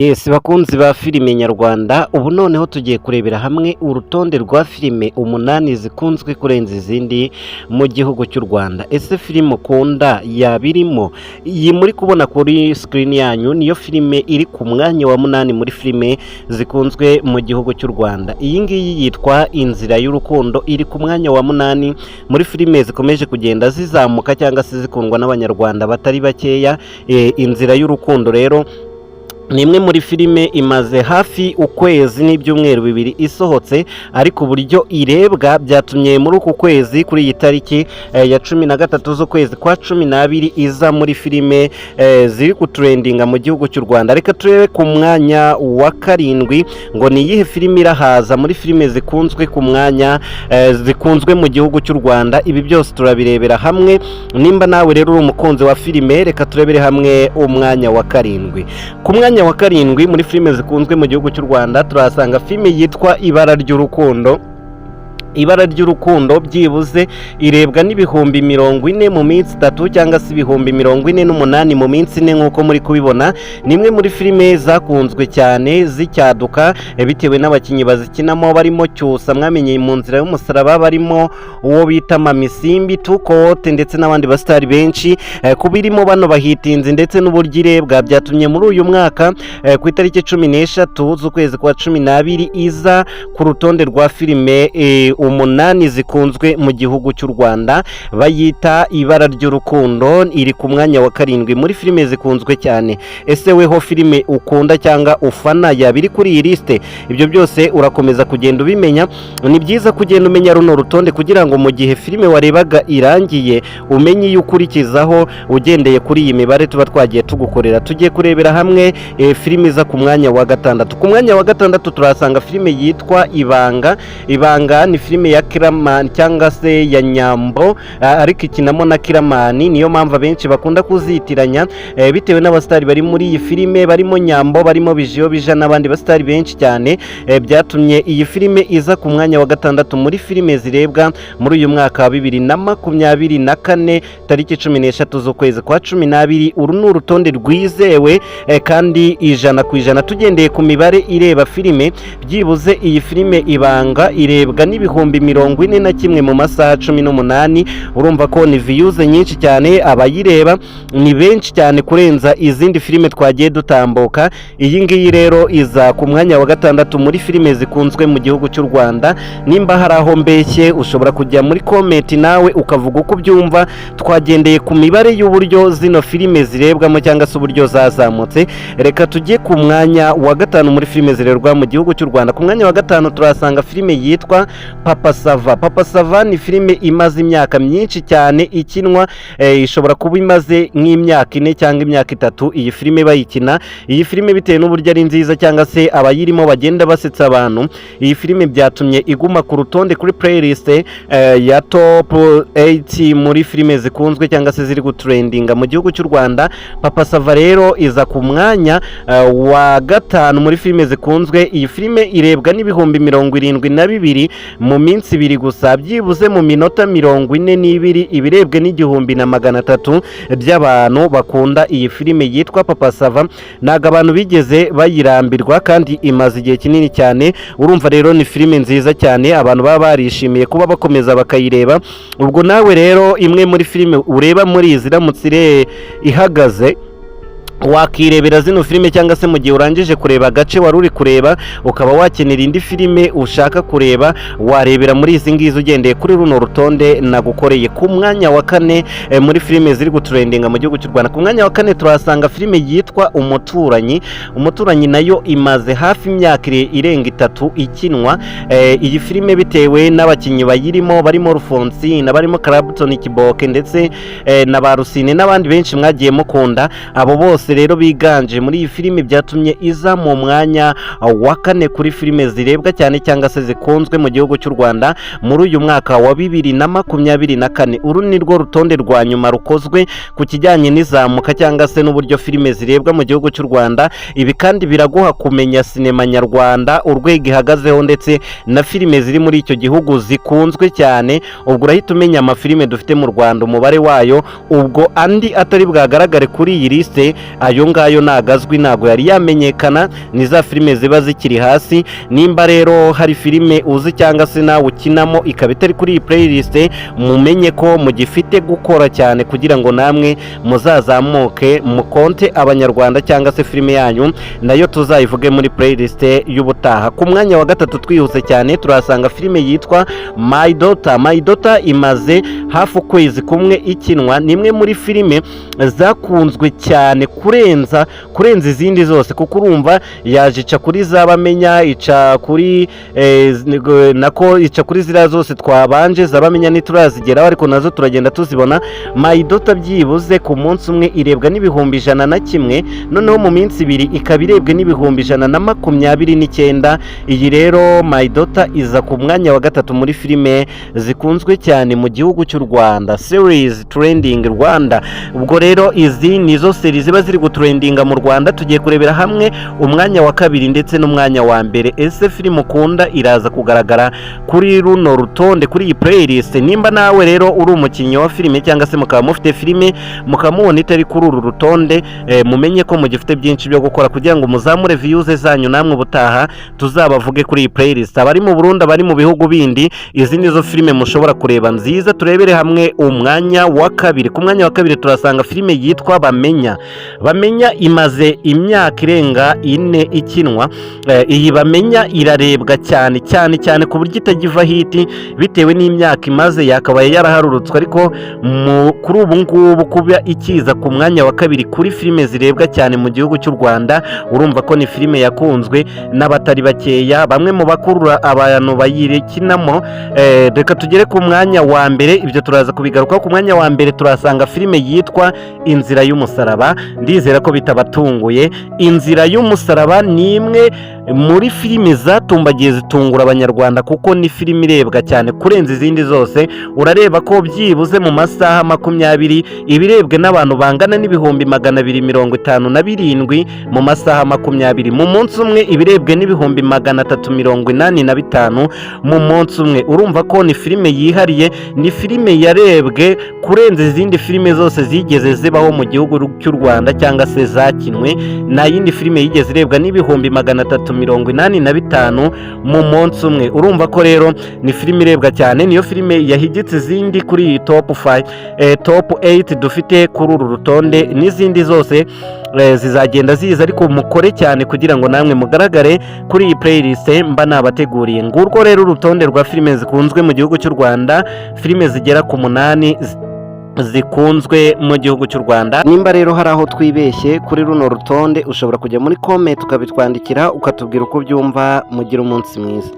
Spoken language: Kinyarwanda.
Yes, bakunzi ba filime nyarwanda, ubu noneho tugiye kurebera hamwe urutonde rwa filime umunani zikunzwe kurenza izindi mu gihugu cy'u Rwanda. Ese filime ukunda yabirimo? Iyi muri kubona kuri screen yanyu niyo filime iri ku mwanya wa munani muri filime zikunzwe mu gihugu cy'u Rwanda. Iyi ngiyi yitwa Inzira y'urukundo, iri ku mwanya wa munani muri filime zikomeje kugenda zizamuka cyangwa se zikundwa n'abanyarwanda batari bakeya. Inzira y'urukundo rero ni imwe muri filime imaze hafi ukwezi n'ibyumweru bibiri isohotse, ariko uburyo irebwa byatumye muri uku kwezi kuri iyi tariki ya 13 z'ukwezi kwa 12 iza muri filime ziri kutrendinga mu gihugu cy'u Rwanda. Reka turebe ku mwanya wa karindwi ngo ni iyihe filime irahaza muri filime zikunzwe ku mwanya zikunzwe mu gihugu cy'u Rwanda. Ibi byose turabirebera hamwe. Nimba nawe rero uri umukunzi wa filime, reka turebere hamwe umwanya wa karindwi. Ku mwanya wa karindwi muri filime zikunzwe mu gihugu cy'u Rwanda turahasanga filime yitwa Ibara ry'urukundo. Ibara ry'urukundo byibuze irebwa n'ibihumbi 40 mu minsi 3 cyangwa se ibihumbi 48 mu minsi 4 nk'uko muri kubibona. Nimwe muri filime zakunzwe cyane zicyaduka bitewe n'abakinnyi bazikinamo barimo Cyusa mwamenye mu Nzira y'umusaraba, barimo uwo bita Mamisimbi, Tukote ndetse n'abandi bastari benshi. Kubirimo bano bahitinze ndetse n'uburyo irebwa byatumye muri uyu mwaka ku itariki 13 z'ukwezi kwa 12 iza ku rutonde rwa filime umunani zikunzwe mu gihugu cy'u Rwanda, bayita Ibara ry'urukundo. Iri ku mwanya wa karindwi muri filime zikunzwe cyane. Ese weho filime ukunda cyangwa ufana yabiri kuri iyi liste? Ibyo byose urakomeza kugenda ubimenya. Ni byiza kugenda umenya runo rutonde kugira ngo mu gihe filime warebaga irangiye umenye iyo ukurikizaho ugendeye kuri iyi mibare tuba twagiye tugukorera. Tugiye kurebera hamwe filime iza ku mwanya wa gatandatu. Ku mwanya wa gatandatu turasanga filime yitwa Ibanga. Ibanga ni filime ya Kiramani cyangwa se ya Nyambo, ariko ikinamo na Kiramani, niyo mpamvu benshi bakunda kuzitiranya bitewe n'abastari bari muri iyi filime, barimo Nyambo, barimo Bijiyo Bija n'abandi bastari benshi cyane. Byatumye iyi filime iza ku mwanya wa gatandatu muri filime zirebwa muri uyu mwaka wa 2024 tariki 13 z'ukwezi kwa 12. Uru ni urutonde rwizewe kandi 100% tugendeye ku mibare ireba filime. Byibuze iyi filime Ibanga irebwa n'ibihumbi 41 mu masaha 18. Urumva ko ni views nyinshi cyane, abayireba ni benshi cyane kurenza izindi filime twagiye dutambuka. Iyi ngiyi rero iza ku mwanya wa gatandatu muri filime zikunzwe mu gihugu cy'u Rwanda. Nimba hari aho mbeshye ushobora kujya muri comment nawe ukavuga uko byumva. Twagendeye ku mibare y'uburyo zino filime zirebwamo cyangwa se uburyo zazamutse. Reka tujye ku mwanya wa gatanu muri filime zirerwa mu gihugu cy'u Rwanda. Ku mwanya wa gatanu turasanga filime yitwa Papa Sava. Papa Sava ni filime imaze imyaka myinshi cyane ikinwa, ishobora kuba imaze nk'imyaka 4 cyangwa imyaka 3 iyi filime bayikina. Iyi filime bitewe n'uburyo ari nziza cyangwa se abayirimo bagenda basetsa abantu, iyi filime byatumye iguma ku rutonde kuri playlist ya top 8 muri filime zikunzwe cyangwa se ziri gutrendinga mu gihugu cy'u Rwanda. Papa Sava rero iza ku mwanya wa gatanu muri filime zikunzwe. Iyi filime irebwa n'ibihumbi 72 mu minsi 2 gusa, byibuze mu minota 42 ibirebwe n'igihumbi na 300 by'abantu bakunda iyi filime yitwa Papa Sava. Naga abantu bigeze bayirambirwa kandi imaze igihe kinini cyane. Urumva rero ni filime nziza cyane, abantu baba barishimiye kuba bakomeza bakayireba. Ubwo nawe rero imwe muri filime ureba muri izi ramutse ihagaze wakirebera zino filime, cyangwa se mu gihe urangije kureba agace wari uri kureba ukaba wakenera indi filime ushaka kureba, warebera muri izi ngizi ugendeye kuri runo rutonde nagukoreye. Ku mwanya wa kane muri filime ziri gutrendinga mu gihugu cy'u Rwanda, ku mwanya wa kane turasanga filime yitwa Umuturanyi. Umuturanyi nayo imaze hafi imyaka irenga 3 ikinwa. Iyi filime bitewe n'abakinnyi bayirimo barimo Rufonsina, barimo Clapton Kiboke ndetse na Barusine n'abandi benshi mwagiye mukunda, abo bose rero biganje muri iyi filime byatumye iza mu mwanya wa kane kuri filime zirebwa cyane cyangwa se zikunzwe mu gihugu cy'u Rwanda muri uyu mwaka wa 2024. Uru ni rwo rutonde rwa nyuma rukozwe ku kijyanye n'izamuka cyangwa se n'uburyo filime zirebwa mu gihugu cy'u Rwanda. Ibi kandi biraguha kumenya sinema nyarwanda urwego ihagazeho ndetse na filime ziri muri icyo gihugu zikunzwe cyane. Ubwo urahita umenya amafilime dufite mu Rwanda umubare wayo, ubwo andi atari bwagaragare kuri iyi liste ayo ngayo nagazwi ntago yari yamenyekana, ni za filime ziba zikiri hasi. Nimba rero hari filime uzi cyangwa se nawe ukinamo ikaba itari kuri iyi playlist, mumenye ko mugifite gukora cyane kugira ngo namwe muzazamuke mukonte abanyarwanda cyangwa se filime yanyu nayo tuzayivuge muri playlist y'ubutaha. Ku mwanya wa gatatu twihuse cyane turasanga filime yitwa My Daughter imaze hafi ukwezi kumwe ikinwa. Ni imwe muri filime zakunzwe cyane kurenza izindi zose, kuko urumva yaje ica kuri Zabamenya, ica kuri ica kuri ziriya zose twabanje Zabamenya ntiturazigeraho ariko nazo turagenda tuzibona. My Daughter byibuze ku munsi umwe irebwa n'ibihumbi 101, noneho mu minsi ibiri ikaba irebwe n'ibihumbi 129. Iyi rero My Daughter iza ku mwanya wa gatatu muri filime zikunzwe cyane mu gihugu cy'u Rwanda, series trending Rwanda. Ubwo rero izi nizo series ziba ziri gutrendinga mu Rwanda. Tugiye kurebera hamwe umwanya wa kabiri ndetse n'umwanya wa mbere. Ese filime ukunda iraza kugaragara kuri runo rutonde, kuri iyi playlist? Nimba nawe rero uri umukinnyi wa filime cyangwa se mukaba mufite filime mukamubona itari kuri uru rutonde, mumenye ko mugifite byinshi byo gukora kugira ngo muzamure views zanyu, namwe ubutaha tuzabavuge kuri iyi playlist. Abari mu Burundi, abari mu bihugu bindi, izi nizo filime mushobora kureba nziza. Turebere hamwe umwanya wa kabiri. Ku mwanya wa kabiri turasanga filime yitwa Bamenya imaze imyaka irenga 4 ikinwa. Iyi Bamenya irarebwa cyane ku buryo itagiva hiti bitewe n'imyaka imaze, yakabaye yaraharurutswe, ariko kuri ubu ngubu kuba ikiza ku mwanya wa kabiri kuri filime zirebwa cyane mu gihugu cy'u Rwanda, urumva ko ni filime yakunzwe n'abatari bakeya, bamwe mu bakurura abantu bayirekinamo. Reka tugere ku mwanya wa mbere, ibyo turaza kubigarukaho. Ku mwanya wa mbere turasanga filime yitwa Inzira y'Umusaraba. Ndizera ko bitabatunguye. Inzira y'Umusaraba ni imwe muri filime zatumbagiye zitungura abanyarwanda, kuko ni filime irebwa cyane kurenza izindi zose. Urareba ko byibuze mu masaha 20 ibirebwe n'abantu bangana n'ibihumbi 257 mu masaha 20. Mu munsi umwe ibirebwe n'ibihumbi 385 mu munsi umwe. Urumva ko ni filime yihariye, ni filime yarebwe kurenza izindi filime zose zigeze zibaho mu gihugu cy'u Rwanda cyangwa se zakinwe. Na yindi filime yigeze irebwa n'ibihumbi 385 mu munsi umwe. Urumva ko rero ni filime irebwa cyane, niyo filime yahigitse izindi kuri iyi top 8 dufite kuri uru rutonde. N'izindi zose zizagenda ziza, ariko mukore cyane kugira ngo namwe mugaragare kuri iyi playlist mba nabateguriye. Ngurwo rero urutonde rwa filime zikunzwe mu gihugu cy'u Rwanda, filime zigera ku 8 zikunzwe mu gihugu cy'u Rwanda. Nimba rero hari aho twibeshye kuri runo rutonde, ushobora kujya muri comment ukabitwandikira ukatubwira uko byumva. Mugira umunsi mwiza.